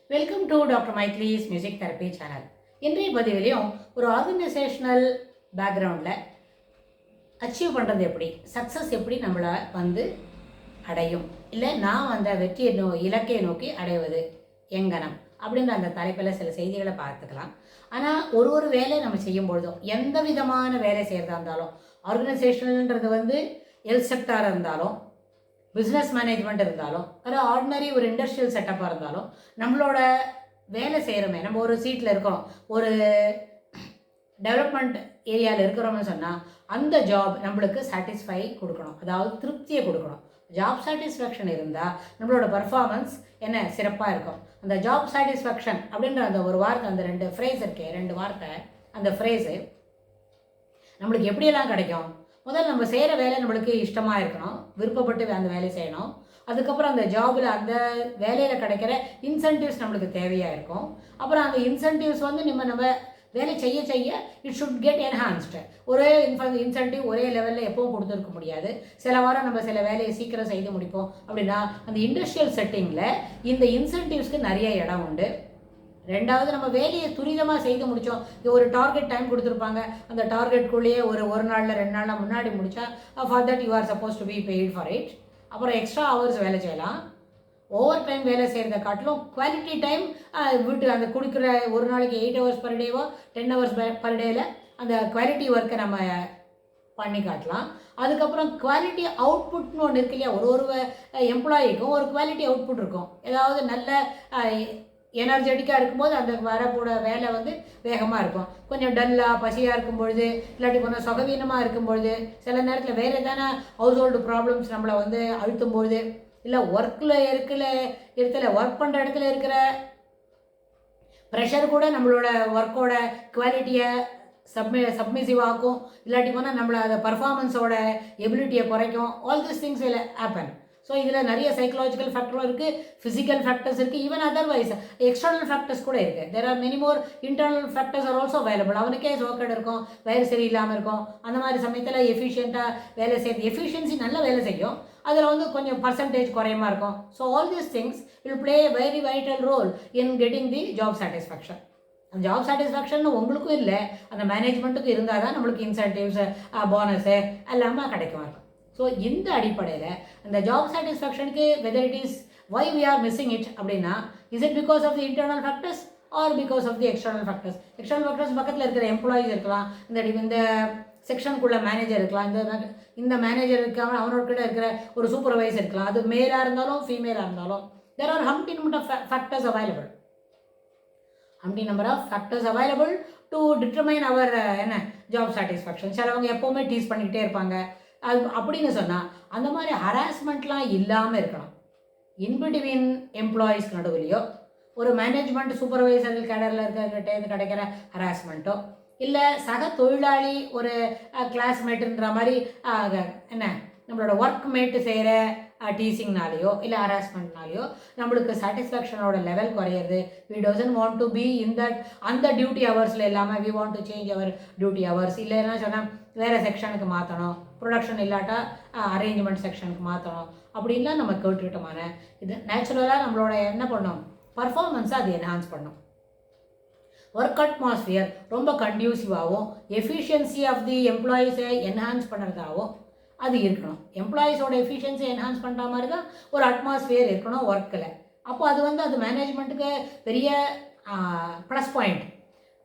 Welcome to doctor Maithili's music therapy channel. இன்றைய பதிவிலையும் ஒரு ஆர்கனைசேஷனல் பேக்ரவுண்டில் அச்சீவ் பண்ணுறது எப்படி, சக்ஸஸ் எப்படி நம்மளை அடையும், இல்லை நான் வெற்றியை இலக்கையை நோக்கி அடைவது எங்கனம் அப்படின்ற அந்த தலைப்பில் சில செய்திகளை பார்த்துக்கலாம். ஆனால் ஒரு வேலை நம்ம செய்யும் பொழுதும், எந்த விதமான வேலை செய்கிறதா இருந்தாலும், ஆர்கனைசேஷனல்ன்றது ஹெல்த் செக்டாராக இருந்தாலும், பிஸ்னஸ் மேனேஜ்மெண்ட் இருந்தாலும், அது ஆர்டினரி ஒரு இண்டஸ்ட்ரியல் செட்டப்பாக இருந்தாலும், நம்மளோட வேலை செய்கிறோமே, நம்ம ஒரு சீட்டில் இருக்கிறோம், ஒரு டெவலப்மெண்ட் ஏரியாவில் இருக்கிறோம்னு சொன்னால் அந்த ஜாப் நம்மளுக்கு சாட்டிஸ்ஃபை கொடுக்கணும், அதாவது திருப்தியை கொடுக்கணும். ஜாப் சாட்டிஸ்ஃபேக்ஷன் இருந்தால் நம்மளோட பர்ஃபார்மன்ஸ் என்ன சிறப்பாக இருக்கும். அந்த ஜாப் சாட்டிஸ்ஃபேக்ஷன் அப்படின்ற அந்த ஒரு வார்த்தை, அந்த ரெண்டு ஃப்ரேஸ் இருக்கே, ரெண்டு வார்த்தை, அந்த ஃப்ரேஸு நம்மளுக்கு எப்படியெல்லாம் கிடைக்கும்? முதல்ல நம்ம செய்கிற வேலை நம்மளுக்கு இஷ்டமாக இருக்கணும், விருப்பப்பட்டு அந்த வேலையை செய்யணும். அதுக்கப்புறம் அந்த ஜாபில் அந்த வேலையில் கிடைக்கிற இன்சென்டிவ்ஸ் நம்மளுக்கு தேவையாக இருக்கும். அப்புறம் அந்த இன்சென்டிவ்ஸ் நம்ம வேலை செய்ய செய்ய இட் ஷுட் கெட் என்ஹான்ஸ்டு. ஒரே இன்சென்டிவ் ஒரே லெவலில் எப்பவும் கொடுத்துருக்க முடியாது. சில வாரம் நம்ம சில வேலையை சீக்கிரம் செய்து முடிப்போம் அப்படின்னா அந்த இண்டஸ்ட்ரியல் செட்டிங்கில் இந்த இன்சென்டிவ்ஸ்க்கு நிறைய இடம் உண்டு. ரெண்டாவது, நம்ம வேலையை துரிதமாக செய்து முடித்தோம், ஒரு டார்கெட் டைம் கொடுத்துருப்பாங்க, அந்த டார்கெட்குள்ளேயே ஒரு நாளில் 2 நாளில் முன்னாடி முடித்தா for that you are suppose to be paid for it. அப்புறம் எக்ஸ்ட்ரா ஹவர்ஸ் வேலை செய்யலாம். ஓவர் டைம் வேலை செய்கிறத காட்டிலும் குவாலிட்டி டைம் வீட்டு அந்த கொடுக்குற ஒரு நாளைக்கு 8 ஹவர்ஸ் பர் டேவோ 10 ஹவர்ஸ் பர் டேயில் அந்த குவாலிட்டி ஒர்க்கை நம்ம பண்ணி காட்டலாம். அதுக்கப்புறம் குவாலிட்டி அவுட்புட்னு ஒன்று இருக்கு இல்லையா, ஒரு எம்ப்ளாயிக்கும் ஒரு குவாலிட்டி அவுட்புட் இருக்கும். ஏதாவது நல்ல எனர்ஜெட்டிக்காக இருக்கும்போது அந்த வரக்கூட வேலை வேகமாக இருக்கும். கொஞ்சம் டல்லாக பசியாக இருக்கும் பொழுது, இல்லாட்டி கொஞ்சம் சுகவீனமாக இருக்கும் பொழுது, சில நேரத்தில் வேறு எதான ஹவுஸ் ஹோல்டு ப்ராப்ளம்ஸ் நம்மளை அழுத்தும் பொழுது, இல்லை ஒர்க்கில் ஒர்க் பண்ணுற இடத்துல இருக்கிற ப்ரெஷர் கூட நம்மளோட ஒர்க்கோட குவாலிட்டியை சப்மிசிவ் ஆக்கும், இல்லாட்டி போனால் நம்மளை அதை பர்ஃபார்மன்ஸோட எபிலிட்டியை குறைக்கும். All this things will happen. So இதில் நிறைய சைக்கலாஜிக்கல் ஃபேக்டரும் இருக்குது, ஃபிசிக்கல் ஃபேக்டர்ஸ் இருக்குது, ஈவன் அதர்வைஸ் எக்ஸ்டர்னல் ஃபேக்டர்ஸ் கூட இருக்குது. There are many more internal factors are also available. அவனுக்கே சோக்கேடு இருக்கும், வயிறு சரியில்லாமல் இருக்கும். அந்த மாதிரி சமயத்தில் எஃபிஷியண்ட்டாக வேலை செய்யுது, எஃபிஷியன்சி நல்ல வேலை செய்யும், அதில் கொஞ்சம் பர்சன்டேஜ் குறையமாக இருக்கும். So all these things will play very vital role in getting the job satisfaction. அந்த ஜாப் சாட்டிஸ்ஃபேக்ஷன் உங்களுக்கும் இல்லை, அந்த மேனேஜ்மெண்ட்டுக்கும் இருந்தால் தான் நம்மளுக்கு இன்சென்டிவ்ஸ் போனஸு எல்லாமே கிடைக்குமா இருக்கும். ஸோ இந்த அடிப்படையில் அந்த ஜாப் சாட்டிஸ்ஃபேக்ஷனுக்கு whether it is why we are missing it அப்படின்னா, is it because of the internal factors or because of the external factors? External factors பக்கத்தில் இருக்கிற எம்ப்ளாயீஸ் இருக்கலாம், இந்த செக்ஷனுக்குள்ள மேனேஜர் இருக்கலாம், இந்த மேனேஜர் இருக்காமல் அவனோட கிட்ட இருக்கிற ஒரு சூப்பர்வைசர் இருக்கலாம், அது மேலாக இருந்தாலும் ஃபீமேலாக இருந்தாலும். There are umpty number of factors available, umpty number of factors available to determine our job satisfaction. சிலவங்க எப்போவுமே டீஸ் பண்ணிக்கிட்டே இருப்பாங்க. அது அப்படின்னு சொன்னால் அந்த மாதிரி ஹராஸ்மெண்ட்லாம் இல்லாமல் இருக்கணும். இன்பிட்வீன் எம்ப்ளாயீஸ்க்கு நடுவுலையோ, ஒரு மேனேஜ்மெண்ட் சூப்பர்வைசர்கள் கேடரில் இருக்கிற கிடைக்கிற ஹராஸ்மெண்ட்டோ, இல்லை சக தொழிலாளி ஒரு கிளாஸ்மேட்டுன்ற மாதிரி நம்மளோட ஒர்க் மேட்டு செய்கிற டீசிங்னாலேயோ இல்லை ஹராஸ்மெண்ட்னாலேயோ நம்மளுக்கு சாட்டிஸ்ஃபேக்ஷனோட லெவல் குறையிறது. We doesn't want to be in that அந்த டியூட்டி ஹவர்ஸில் இல்லாமல் we want to change our duty hours. இல்லைன்னா சொன்னால் வேறு செக்ஷனுக்கு மாற்றணும், ப்ரொடக்ஷன் இல்லாட்டா அரேஞ்ச்மெண்ட் செக்ஷனுக்கு மாற்றணும் அப்படின்லாம் நம்ம கேட்டுக்கிட்டோமான இது நேச்சுரலாக நம்மளோட என்ன பண்ணணும், பர்ஃபார்மன்ஸை அது என்ஹான்ஸ் பண்ணணும். ஒர்க் அட்மாஸ்ஃபியர் ரொம்ப கண்டியூசிவாகவும் எஃபிஷியன்சி ஆஃப் தி எம்ப்ளாயீஸை என்ஹான்ஸ் பண்ணுறதாகவும் அது இருக்கணும். எம்ப்ளாயீஸோட எஃபிஷியன்சி என்ஹான்ஸ் பண்ணுற மாதிரி தான் ஒரு அட்மாஸ்ஃபியர் இருக்கணும் ஒர்க்கில். அப்போ அது மேனேஜ்மெண்ட்டுக்கு பெரிய ப்ளஸ் பாயிண்ட்.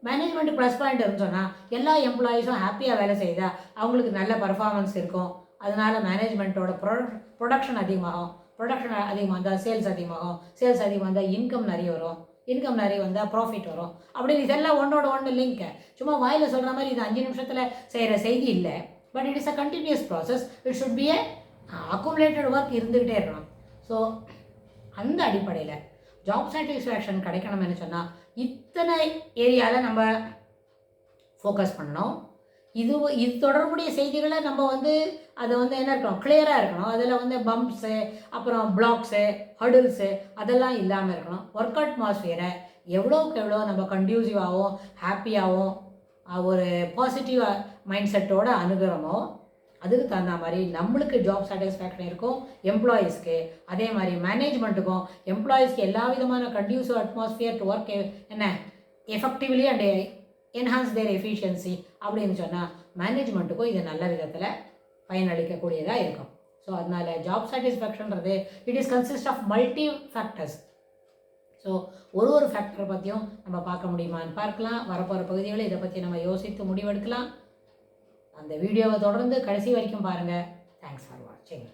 மேனேஜ்மெண்ட்டுக்கு ப்ளஸ் பாயிண்ட் சொன்னால் எல்லா எம்ப்ளாயீஸும் ஹாப்பியாக வேலை செய்தால் அவங்களுக்கு நல்ல பர்ஃபார்மன்ஸ் இருக்கும். அதனால் மேனேஜ்மெண்ட்டோட ப்ரொடக்ஷன் அதிகமாகும், ப்ரொடக்ஷன் அதிகமாக இருந்தால் சேல்ஸ் அதிகமாகும், சேல்ஸ் அதிகமாக இருந்தால் இன்கம் நிறைய வரும், இன்கம் நிறைய வந்தால் ப்ராஃபிட் வரும். அப்படின்னு இதெல்லாம் ஒன்றோட ஒன்று லிங்க். சும்மா வாயில் சொல்கிற மாதிரி இது 5 நிமிஷத்தில் செய்கிற செய்தி இல்லை. But it is a continuous process. It should be a accumulated work இருந்துக்கிட்டே இருக்கணும். ஸோ அந்த அடிப்படையில் ஜாப் சாட்டிஸ்ஃபேக்ஷன் கிடைக்கணும்னு சொன்னால் இத்தனை ஏரியாவில் நம்ம ஃபோக்கஸ் பண்ணணும். இது தொடர்புடைய செய்திகளை நம்ம அதை என்ன இருக்கணும், கிளியராக இருக்கணும். அதில் பம்ப்ஸு, அப்புறம் பிளாக்ஸு, ஹடில்ஸு அதெல்லாம் இல்லாமல் இருக்கணும். ஒர்க் அட்மாஸ்ஃபியரை எவ்வளோக்கு எவ்வளோ நம்ம கண்டியூசிவாகவும் ஹாப்பியாகவும் ஒரு பாசிட்டிவ் மைண்ட் செட்டோடு அணுகிறோமோ அதுக்கு தகுந்த மாதிரி நம்மளுக்கு ஜாப் சாட்டிஸ்ஃபேக்ஷன் இருக்கும் எம்ப்ளாயீஸ்க்கு, அதே மாதிரி மேனேஜ்மெண்ட்டுக்கும் எம்ப்ளாயீஸ்க்கு எல்லா விதமான கண்டியூசிவ் அட்மாஸ்ஃபியர் டு ஒர்க் என்ன effectively and enhance their efficiency அப்படின்னு சொன்னால் மேனேஜ்மெண்ட்டுக்கும் இது நல்ல விதத்தில் பயனளிக்கக்கூடியதாக இருக்கும். ஸோ அதனால் ஜாப் சாட்டிஸ்ஃபேக்ஷன்றது it is consist of multi factors. So ஒரு ஃபேக்டரை பற்றியும் நம்ம பார்க்க முடியுமான்னு பார்க்கலாம். வரப்போகிற பகுதிகளில் இதை பற்றி நம்ம யோசித்து முடிவெடுக்கலாம். அந்த வீடியோவை தொடர்ந்து கடைசி வரைக்கும் பாருங்கள். தேங்க்ஸ் ஃபார் வாட்சிங்.